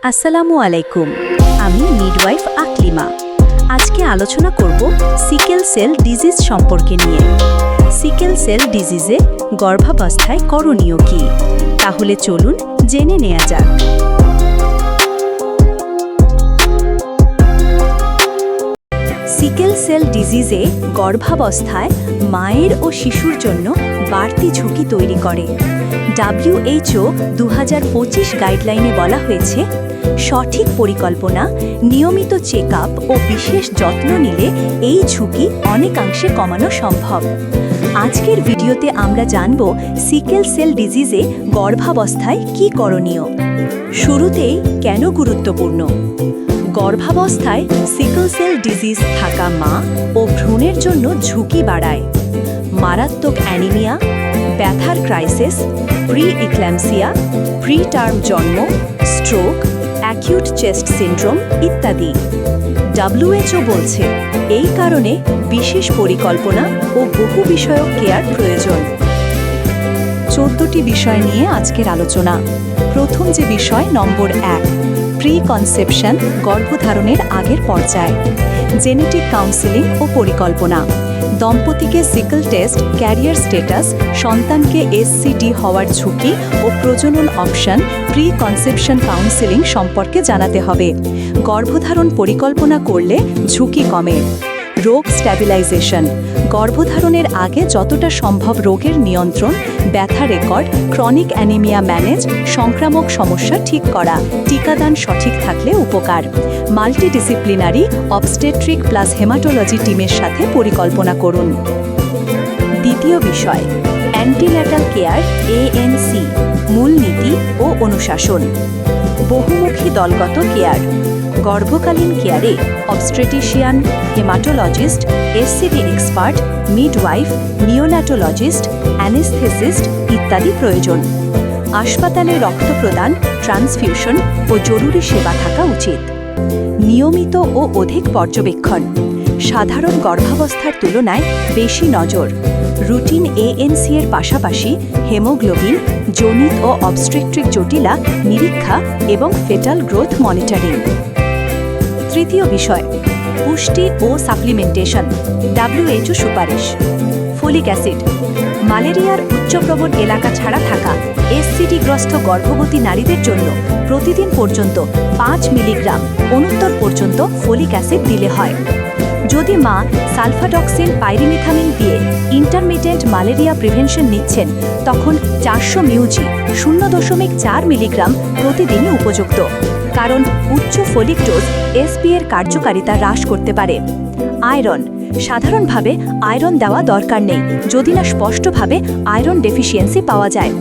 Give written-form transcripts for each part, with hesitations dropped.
আসসালামু আলাইকুম। আমি মিডওয়াইফ আকলিমা। আজকে আলোচনা করব সিকেল সেল ডিজিজ সম্পর্কে নিয়ে। সিকেল সেল ডিজিজে গর্ভাবস্থায় করণীয় কী? তাহলে চলুন জেনে নেওয়া যাক। সিকেল সেল ডিজিজে গর্ভাবস্থায় মায়ের ও শিশুর জন্য বাড়তি ঝুঁকি তৈরি করে। WHO 2025 গাইডলাইনে বলা হয়েছে, সঠিক পরিকল্পনা, নিয়মিত চেকআপ ও বিশেষ যত্ন নিলে এই ঝুঁকি অনেকাংশে কমানো সম্ভব। আজকের ভিডিওতে আমরা জানব সিকেল সেল ডিজিজে গর্ভাবস্থায় কী করণীয়। শুরুতেই কেন গুরুত্বপূর্ণ? গর্ভাবস্থায় সিকেল সেল ডিজিজ থাকা মা ও ভ্রূণের জন্য ঝুঁকি বাড়ায়। মারাত্মক অ্যানিমিয়া, ব্যথার ক্রাইসিস, প্রি ইক্ল্যাম্পসিয়া, প্রি টার্ম জন্ম, স্ট্রোক, অ্যাকিউট চেস্ট সিন্ড্রোম ইত্যাদি। WHO বলছে, এই কারণে বিশেষ পরিকল্পনা ও বহু বিষয়ক কেয়ার প্রয়োজন। 14টি বিষয় নিয়ে আজকের আলোচনা। প্রথম যে বিষয় নম্বর 1, প্রি কনসেপশন, গর্ভধারণের আগের পর্যায়। জেনেটিক কাউন্সেলিং ও পরিকল্পনা। দম্পতিকে সিকেল টেস্ট, ক্যারিয়ার স্ট্যাটাস, সন্তানকে SCD হওয়ার ঝুঁকি ও প্রজনন অপশন, প্রি কনসেপশন কাউন্সেলিং সম্পর্কে জানাতে হবে। গর্ভধারণ পরিকল্পনা করলে ঝুঁকি কমে। রোগ স্ট্যাবিলাইজেশন, গর্ভধারণের আগে যতটা সম্ভব রোগের নিয়ন্ত্রণ, ব্যথা রেকর্ড, ক্রনিক অ্যানিমিয়া ম্যানেজ, সংক্রামক সমস্যা ঠিক করা, টিকাদান সঠিক থাকলে উপকার। মাল্টিডিসিপ্লিনারি অবস্টেট্রিক প্লাস হেমাটোলজি টিমের সাথে পরিকল্পনা করুন। দ্বিতীয় বিষয়, অ্যান্টিন্যাটাল কেয়ার ANC, মূলনীতি ও অনুশাসন। বহুমুখী দলগত কেয়ার। গর্ভকালীন কেয়ারে obstetrician, haematologist, SCD expert, midwife, neonatologist, anaesthetist ইত্যাদি প্রয়োজন। হাসপাতালে রক্ত প্রদান, ট্রান্সফিউশন ও জরুরি সেবা থাকা উচিত। নিয়মিত ও অধিক পর্যবেক্ষণ। সাধারণ গর্ভাবস্থার তুলনায় বেশি নজর। রুটিন ANC এর পাশাপাশি হেমোগ্লোবিন, জনিত ও অবস্ট্রেট্রিক জটিলা নিরীক্ষা এবং ফেটাল গ্রোথ মনিটরিং। তৃতীয় বিষয়, পুষ্টি ও সাপ্লিমেন্টেশন। WHO সুপারিশ। ফলিক অ্যাসিড, ম্যালেরিয়ার উচ্চপ্রবণ এলাকা ছাড়া থাকা SCD-গ্রস্ত গর্ভবতী নারীদের জন্য প্রতিদিন পর্যন্ত 5 মিলিগ্রাম অনুত্তর পর্যন্ত ফলিক অ্যাসিড দিলে হয়। যদি মা সালফাডক্সিন পাইরিমিথামিন দিয়ে ইন্টারমিটেন্ট ম্যালেরিয়া প্রিভেনশন নিচ্ছেন, তখন 400 মিউজি 0.4 মিলিগ্রাম প্রতিদিনই উপযুক্ত, কারণ উচ্চ ফলিক ডোজ SP এর কার্যকারিতা হ্রাস করতে পারে। আয়রন, সাধারণভাবে আয়রন দেওয়া দরকার নেই যদি না স্পষ্টভাবে আয়রন ডেফিসিয়েন্সি পাওয়া যায়।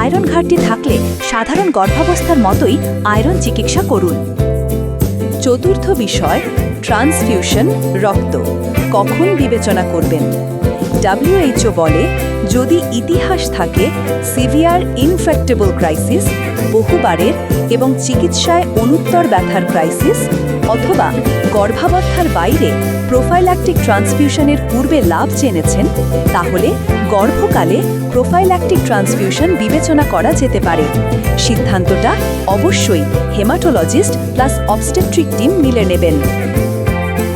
আয়রন ঘাটতি থাকলে সাধারণ গর্ভাবস্থার মতোই আয়রন চিকিৎসা করুন। চতুর্থ বিষয়, ট্রান্সফিউশন, রক্ত। কখন বিবেচনা করবেন? WHO বলে, যদি ইতিহাস থাকে সিভিয়ার ইনফ্যাক্টেবল ক্রাইসিস, বহুবারের এবং চিকিৎসায় অনুত্তর ব্যথার ক্রাইসিস, অথবা গর্ভাবস্থার বাইরে প্রোফাইল্যাক্টিক ট্রান্সফিউশনের পূর্বে লাভ জেনেছেন, তাহলে গর্ভকালে প্রোফাইল্যাক্টিক ট্রান্সফিউশন বিবেচনা করা যেতে পারে। সিদ্ধান্তটা অবশ্যই হেমাটোলজিস্ট প্লাস অবস্টেট্রিক টিম মিলে নেবেন।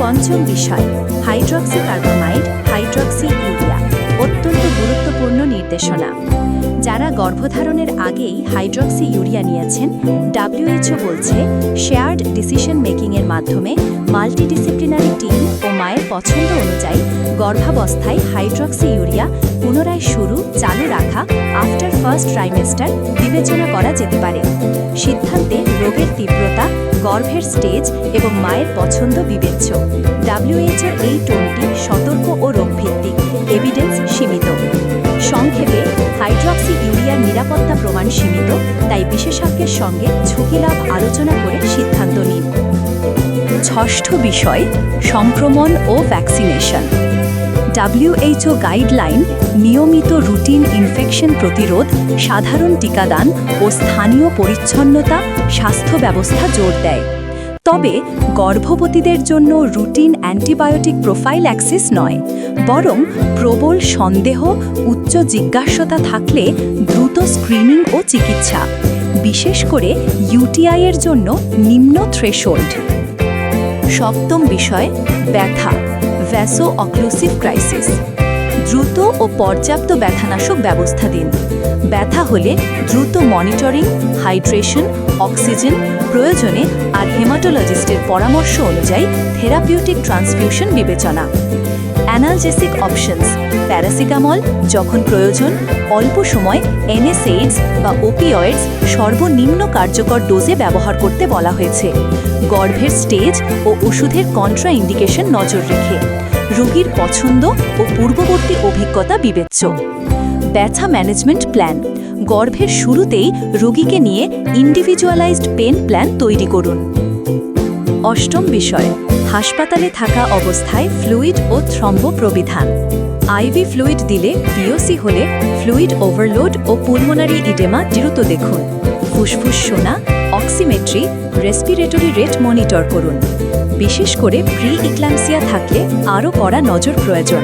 পঞ্চম বিষয়, হাইড্রক্সিকার্বামাইড, হাইড্রক্সি ইউরিয়া। অত্যন্ত গুরুত্বপূর্ণ নির্দেশনা। যারা গর্ভধারণের আগেই হাইড্রক্সি ইউরিয়া নিয়েছেন, WHO বলছে, শেয়ার্ড ডিসিশন মেকিংয়ের মাধ্যমে মাল্টিডিসিপ্লিনারি টিম ও মায়ের পছন্দ অনুযায়ী গর্ভাবস্থায় হাইড্রক্সি ইউরিয়া পুনরায় চালু রাখা আফটার ফার্স্ট ট্রাইমেস্টার বিবেচনা করা যেতে পারে। সিদ্ধান্তে রোগের তীব্রতা, গর্ভের স্টেজ এবং মায়ের পছন্দ বিবেচ্য। WHO এই টোনটি সতর্ক ও রোগভিত্তিক, এভিডেন্স সীমিত। সংক্ষেপে, হাইড্রক্সি ইউরিয়ার নিরাপত্তা প্রমাণ সীমিত, তাই বিশেষজ্ঞের সঙ্গে ঝুঁকি লাভ আলোচনা করে সিদ্ধান্ত নিন। ষষ্ঠ বিষয়, সংক্রমণ ও ভ্যাকসিনেশন। WHO গাইডলাইন নিয়মিত রুটিন ইনফেকশন প্রতিরোধ, সাধারণ টিকাদান ও স্থানীয় পরিচ্ছন্নতা স্বাস্থ্য ব্যবস্থা জোর দেয়। তবে গর্ভবতীদের জন্য রুটিন অ্যান্টিবায়োটিক প্রোফাইল্যাক্সিস নয়, বরং প্রবল সন্দেহ, উচ্চ জিজ্ঞাসা থাকলে দ্রুত স্ক্রিনিং ও চিকিৎসা। বিশেষ করে ইউটিআই এর জন্য নিম্ন থ্রেশহোল্ড। সপ্তম বিষয় ব্যথা, ভ্যাসো অক্লুসিভ ক্রাইসিস। দ্রুত ও পর্যাপ্ত ব্যথানাশক ব্যবস্থা দিন। ব্যথা হলে দ্রুত মনিটরিং, হাইড্রেশন, অক্সিজেন, প্রয়োজনে আর হেমাটোলজিস্টের পরামর্শ অনুযায়ী থেরাপিউটিক ট্রান্সফিউশন বিবেচনা। অ্যানালজেসিক অপশনস, প্যারাসিটামল যখন প্রয়োজন, অল্প সময় এনএসএইডস বা ওপিওয়েডস সর্বনিম্ন কার্যকর ডোজে ব্যবহার করতে বলা হয়েছে। গর্ভের স্টেজ ও ওষুধের কন্ট্রা ইন্ডিকেশন নজর রেখে। রোগীর পছন্দ ও পূর্ববর্তী অভিজ্ঞতা বিবেচ্য। ব্যথা ম্যানেজমেন্ট প্ল্যান, গর্ভের শুরুতেই রোগীকে নিয়ে ইন্ডিভিজুয়ালাইজড পেন প্ল্যান তৈরি করুন। অষ্টম বিষয়, হাসপাতালে থাকা অবস্থায় ফ্লুইড ও থ্রম্ব প্রবিধান। আইভি ফ্লুইড দিলে পিওসি হলে ফ্লুইড ওভারলোড ও পুলমোনারি ইডেমা দ্রুত দেখুন। ফুসফুস শোনা, অক্সিমেট্রি, রেসপিরেটরি রেট মনিটর করুন। বিশেষ করে প্রি ইক্লাম্পসিয়া থাকলে আরও কড়া নজর প্রয়োজন।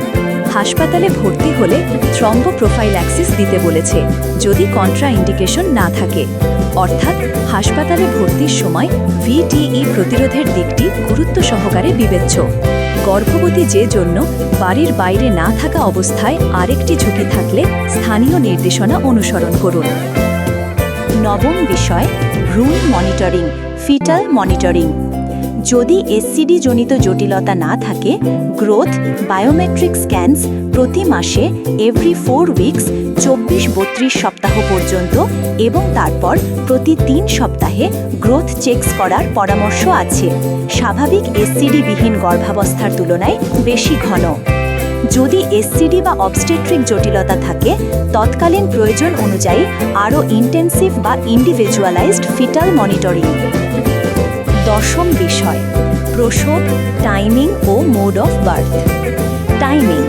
হাসপাতালে ভর্তি হলে থ্রম্ব প্রোফাইল্যাক্সিস দিতে বলেছে যদি কন্ট্রা ইন্ডিকেশন না থাকে, অর্থাৎ হাসপাতালে ভর্তির সময় ভিটিই প্রতিরোধের দিকটি গুরুত্ব সহকারে বিবেচ্য। গর্ভবতী যে জন্য বাড়ির বাইরে না থাকা অবস্থায় আরেকটি ঝুঁকি থাকলে স্থানীয় নির্দেশনা অনুসরণ করুন। নবম বিষয়, ভ্রূণ মনিটরিং, ফিটাল মনিটরিং। যদি এসসিডি জনিত জটিলতা না থাকে, গ্রোথ বায়োমেট্রিক স্ক্যানস প্রতি মাসে এভরি 4 উইকস 24-32 সপ্তাহ পর্যন্ত এবং তারপর প্রতি 3 সপ্তাহে গ্রোথ চেকস করার পরামর্শ আছে। স্বাভাবিক এসসিডি-বিহীন গর্ভাবস্থার তুলনায় বেশি ঘন। যদি এসসিডি বা অবস্টেট্রিক জটিলতা থাকে, তৎকালীন প্রয়োজন অনুযায়ী আরও ইন্টেন্সিভ বা ইন্ডিভিজুয়ালাইজড ফিটাল মনিটরিং। দশম বিষয়, প্রসব, টাইমিং ও মোড অফ বার্থ। টাইমিং,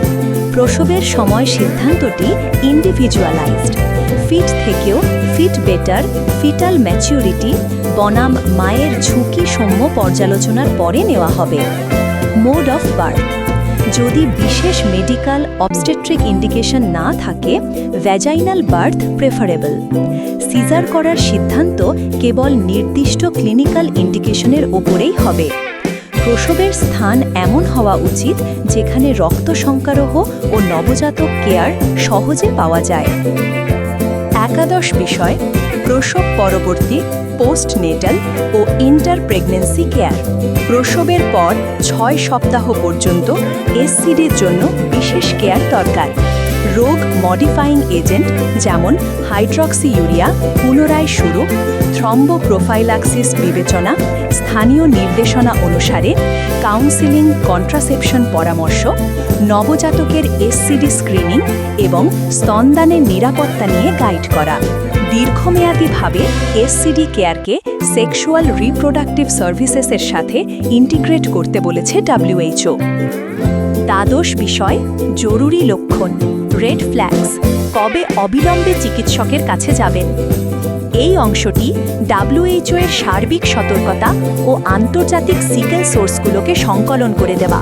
প্রসবের সময় সিদ্ধান্তটি ইন্ডিভিজুয়ালাইজড। ফিট থেকেও ফিট বেটার, ফিটাল ম্যাচিউরিটি বনাম মায়ের ঝুঁকি সম্য পর্যালোচনার পরে নেওয়া হবে। মোড অফ বার্থ, যদি বিশেষ মেডিকেল অবস্টেট্রিক ইন্ডিকেশন না থাকে, ভ্যাজাইনাল বার্থ প্রেফারেবল। সিজার করার সিদ্ধান্ত কেবল নির্দিষ্ট ক্লিনিক্যাল ইন্ডিকেশনের ওপরেই হবে। প্রসবের স্থান এমন হওয়া উচিত যেখানে রক্ত সংকারহ ও নবজাতক কেয়ার সহজে পাওয়া যায়। একাদশ বিষয়, প্রসব পরবর্তী পোস্টনেটাল ও ইন্টার প্রেগন্যান্সি কেয়ার। প্রসবের পর 6 সপ্তাহ পর্যন্ত এসসিডির জন্য বিশেষ কেয়ার দরকার। রোগ মডিফাইং এজেন্ট যেমন হাইড্রক্সিইউরিয়া পুনরায় শুরু, থ্রম্ব প্রোফাইল্যাক্সিস বিবেচনা, স্থানীয় নির্দেশনা অনুসারে কাউন্সেলিং, কন্ট্রাসেপশন পরামর্শ, নবজাতকের এসসিডি স্ক্রিনিং এবং স্তনদানের নিরাপত্তা নিয়ে গাইড করা। দীর্ঘমেয়াদীভাবে এসসিডি কেয়ারকে সেক্সুয়াল রিপ্রোডাক্টিভ সার্ভিসেসের সাথে ইন্টিগ্রেট করতে বলেছে WHO। দ্বাদশ বিষয়, জরুরি লক্ষণ, রেড ফ্ল্যাগস। কবে অবিলম্বে চিকিৎসকের কাছে যাবেন? এই অংশটি WHO এর সার্বিক সতর্কতা ও আন্তর্জাতিক সিকেল সোর্সগুলোকে সংকলন করে দেওয়া।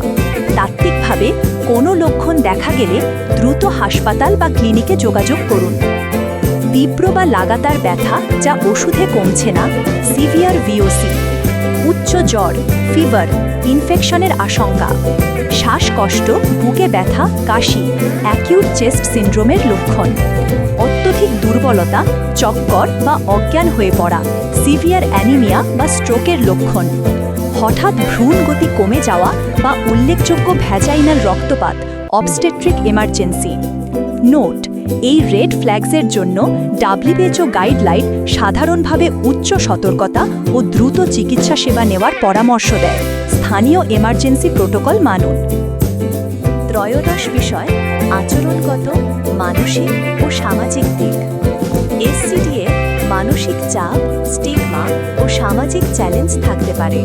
তাত্ত্বিকভাবে কোনো লক্ষণ দেখা গেলে দ্রুত হাসপাতাল বা ক্লিনিকে যোগাযোগ করুন। তীব্র বা লাগাতার ব্যথা যা ওষুধে কমছে না, সিভিয়ার VOC। উচ্চ জ্বর, ফিভার, ইনফেকশনের আশঙ্কা। শ্বাসকষ্ট, বুকে ব্যথা, কাশি, অ্যাকিউট চেস্ট সিন্ড্রোমের লক্ষণ। অত্যধিক দুর্বলতা, চক্কর বা অজ্ঞান হয়ে পড়া, সিভিয়ার অ্যানিমিয়া বা স্ট্রোকের লক্ষণ। হঠাৎ ভ্রূণ গতি কমে যাওয়া বা উল্লেখযোগ্য ভ্যাজাইনাল রক্তপাত, অবস্টেট্রিক এমার্জেন্সি। নোট, এই রেড ফ্ল্যাগসের জন্য WHO গাইডলাইন সাধারণভাবে উচ্চ সতর্কতা ও দ্রুত চিকিৎসা সেবা নেওয়ার পরামর্শ দেয়। স্থানীয় এমার্জেন্সি প্রোটোকল মানুন। ত্রয়োদশ বিষয়, আচরণগত, মানসিক ও সামাজিক দিক। এসসিডি-এ মানসিক চাপ, স্টিগমা ও সামাজিক চ্যালেঞ্জ থাকতে পারে।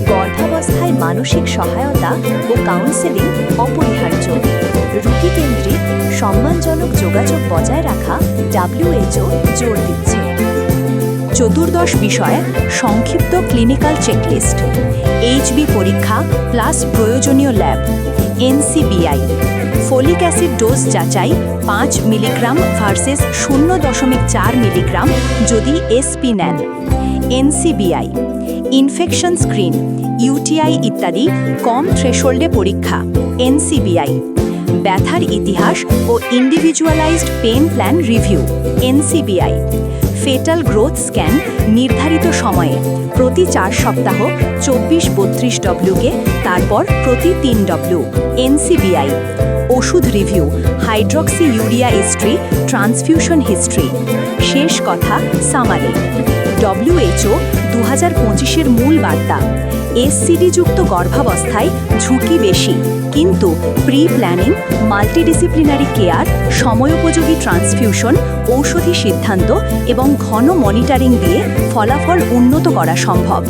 গর্ভাবস্থায় মানসিক সহায়তা ও কাউন্সেলিং অপরিহার্য। রোগীকেন্দ্রিক, সম্মানজনক যোগাযোগ বজায় রাখা WHO জোর দিচ্ছে। চতুর্দশ বিষয়, সংক্ষিপ্ত ক্লিনিক্যাল চেকলিস্ট। HB পরীক্ষা প্লাস প্রয়োজনীয় lab. NCBI folic acid dose যাচাই 5 মিলিগ্রাম ভার্সেস 0.4 মিলিগ্রাম যদি এসপি নেন। NCBI ইনফেকশন স্ক্রিন UTI ইত্যাদি কম থ্রেশোল্ডে পরীক্ষা। NCBI ব্যথার ইতিহাস ও individualised pain plan review. NCBI fetal growth scan নির্ধারিত সময়ে প্রতি 4 সপ্তাহ 24-32 তারপর প্রতি 3 NCBI ওষুধ review hydroxy urea history transfusion history. শেষ কথা সামারি WHO 2025-এর মূল বার্তা SCD-যুক্ত গর্ভাবস্থায় ঝুঁকি বেশি, কিন্তু প্রি প্ল্যানিং, মাল্টিডিসিপ্লিনারি কেয়ার, সময়োপযোগী ট্রান্সফিউশন, ঔষধি সিদ্ধান্ত এবং ঘন মনিটরিং দিয়ে ফলাফল উন্নত করা সম্ভব।